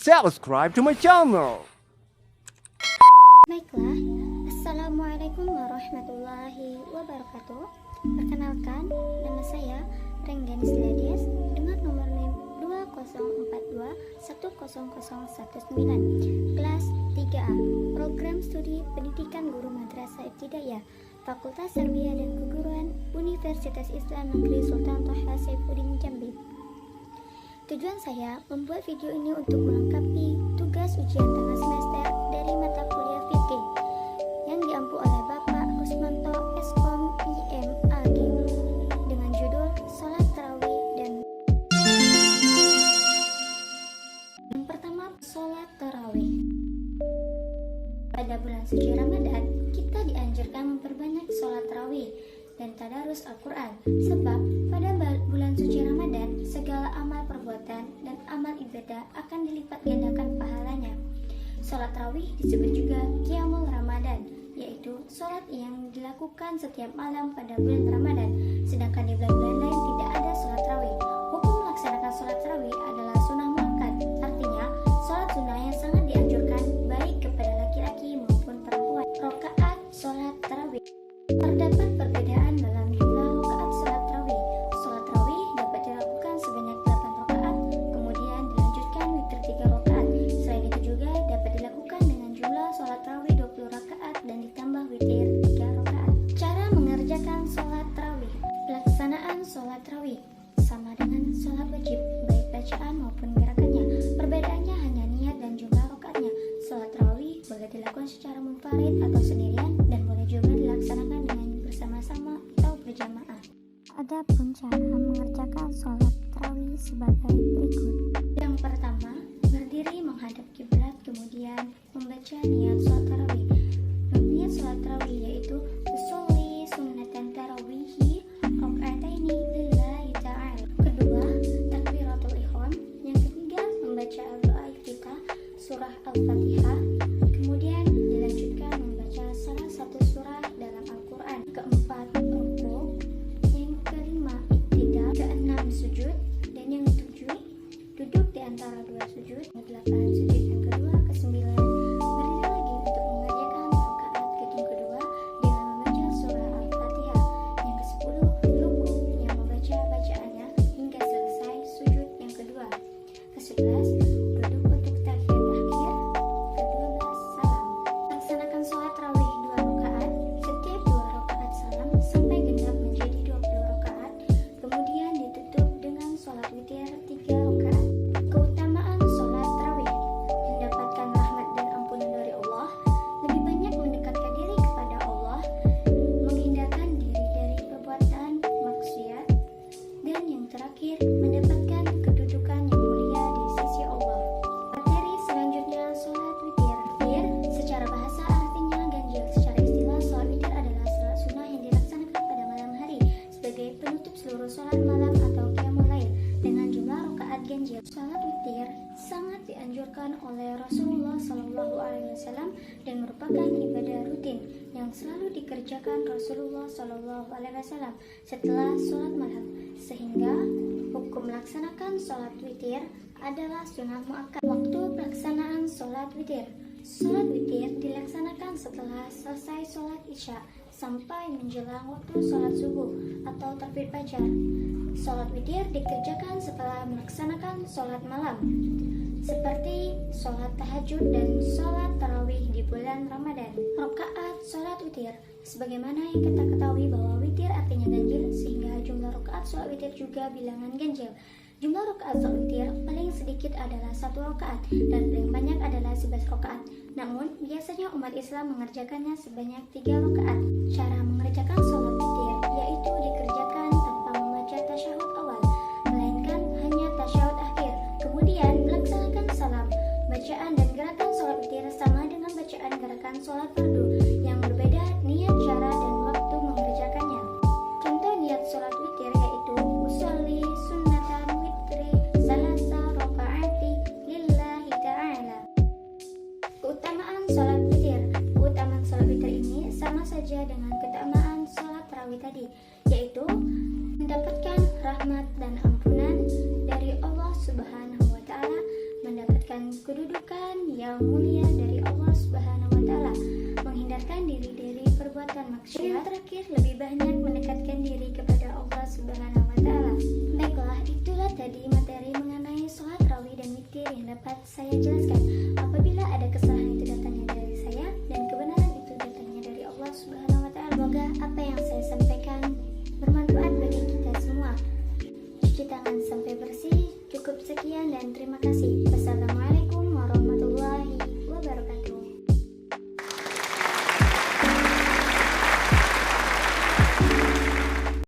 subscribe to my channel. Baiklah, Assalamualaikum warahmatullahi wabarakatuh. Perkenalkan, nama saya Rengganis Ladies dengan nomor NIM 2042100019, kelas 3A, Program Studi Pendidikan Guru Madrasah Ibtidaiyah, Fakultas Tarbiyah dan Keguruan, Universitas Islam Negeri Sultan Toha Saifuddin Jambi. Tujuan saya membuat video ini untuk melengkapi tugas ujian tengah semester dari mata kuliah fikih yang diampu oleh Bapak Rusmanto Eskom IMAG dengan judul Salat Tarawih dan yang pertama, salat tarawih. Pada bulan suci Ramadan, kita dianjurkan memperbanyak salat tarawih dan tadarus Al-Quran, sebab pada bulan suci Ramadan segala amal perbuatan dan amal ibadah akan dilipat gandakan pahalanya. Salat tarawih disebut juga Qiyamul Ramadan, yaitu salat yang dilakukan setiap malam pada bulan Ramadan, sedangkan di bulan-bulan lain tidak ada salat tarawih. Hukum melaksanakan salat tarawih adalah sunnah muakkad, artinya salat sunnah yang sangat dianjurkan baik kepada laki-laki maupun perempuan. Rakaat salat tarawih. Terdapat perbedaan dalam jumlah rakaat salat tarawih. Salat tarawih dapat dilakukan sebanyak 8 rakaat, kemudian dilanjutkan witir 3 rakaat. Selain itu juga dapat dilakukan dengan jumlah salat tarawih 20 rakaat dan ditambah witir 3 rakaat. Cara mengerjakan salat tarawih. Pelaksanaan salat tarawih sama dengan salat wajib, baik bacaan maupun gerakannya. Perbedaannya hanya niat dan jumlah rakaatnya. Salat tarawih boleh dilakukan secara munfarid atau sendirian dan boleh juga dilaksanakan dengan bersama-sama atau berjamaah. Adapun cara mengerjakan sholat tarawih sebagai berikut. Yang pertama, berdiri menghadap kiblat, kemudian membaca niat sholat tarawih. Niat sholat tarawih yaitu usolli sunnatan tarawihi rakaataini lillahi ta'ala. Kedua, takbiratul ihram. Yang ketiga, membaca doa iftitah surah Al-Fatihah. Kemudian dilanjutkan membaca salah satu surah dalam Al-Quran. Keempat, rukuk. Yang kelima, iktidal. Keenam, sujud. Dan yang ketujuh, duduk di antara dua sujud. Yang delapan, sujud yang kedua. Kesembilan, berdiri lagi untuk mengerjakan rakaat kedua dengan membaca surah Al-Fatihah. Yang kesepuluh, rukuk yang membaca bacaannya hingga selesai sujud yang kedua. Kesebelas, duduk untuk tahiyat akhir. Ke-12, salam. Laksanakan sholat tarawih 2 rakaat, setiap 2 rakaat salam sampai genap menjadi 20 rakaat, kemudian ditutup dengan sholat witir 3 rakaat. Keutamaan sholat tarawih: mendapatkan rahmat dan ampunan dari Allah, lebih banyak mendekatkan diri kepada Allah, menghindarkan diri dari perbuatan maksiat, dan yang terakhir mendapatkan kedudukan yang mulia di sisi Allah. Materi selanjutnya, sholat witir. Witir secara bahasa artinya ganjil. Secara istilah, sholat witir adalah sholat sunnah yang dilaksanakan pada malam hari sebagai penutup seluruh sholat malam atau qiyamul lail dengan jumlah rakaat ganjil. Sholat witir sangat dianjurkan oleh Rasulullah SAW dan merupakan ibadah rutin yang selalu dikerjakan Rasulullah SAW setelah sholat malam, sehingga hukum melaksanakan sholat witir adalah sunnah muakkad. Waktu pelaksanaan sholat witir. Sholat witir dilaksanakan setelah selesai sholat isya sampai menjelang waktu sholat subuh atau terbit fajar. Sholat witir dikerjakan setelah melaksanakan sholat malam, seperti sholat tahajud dan sholat tarawih di bulan Ramadan. Rakaat sholat witir. Sebagaimana yang kita ketahui bahwa witir artinya ganjil, sehingga jumlah rakaat sholat witir juga bilangan ganjil. Jumlah rakaat sholat witir paling sedikit adalah 1 rakaat dan paling banyak adalah 11 rakaat. Namun, biasanya umat Islam mengerjakannya sebanyak 3 rakaat. Cara mengerjakan sholat witir yaitu dikerjakan tanpa membaca tasyahud awal, melainkan hanya tasyahud akhir. Kemudian, melaksanakan salam. Bacaan dan gerakan sholat witir sama dengan bacaan gerakan sholat fardu. Yang berbeda niat, cara, dan waktu mengerjakannya. Contoh niat sholat witir yaitu usolli sunnatan witri salasa rakaati lillahi ta'ala. Keutamaan sholat witir. Keutamaan sholat witir ini sama saja dengan keutamaan sholat tarawih tadi, yaitu mendapatkan rahmat dan ampunan dari Allah Subhanahu wa Ta'ala, mendapatkan kedudukan yang mulia dari Allah Subhanahu wa taala, menghindarkan diri dari perbuatan maksiat. Yang terakhir, lebih banyak mendekatkan diri kepada Allah Subhanahu wa taala. Baiklah, itulah tadi materi mengenai sholat tarawih dan witir yang dapat saya jelaskan. Apabila ada kesalahan itu datangnya dari saya dan kebenaran itu datangnya dari Allah Subhanahu wa taala. Semoga apa yang saya sampaikan bermanfaat bagi kita semua. Cuci tangan sampai bersih. Cukup sekian dan terima kasih.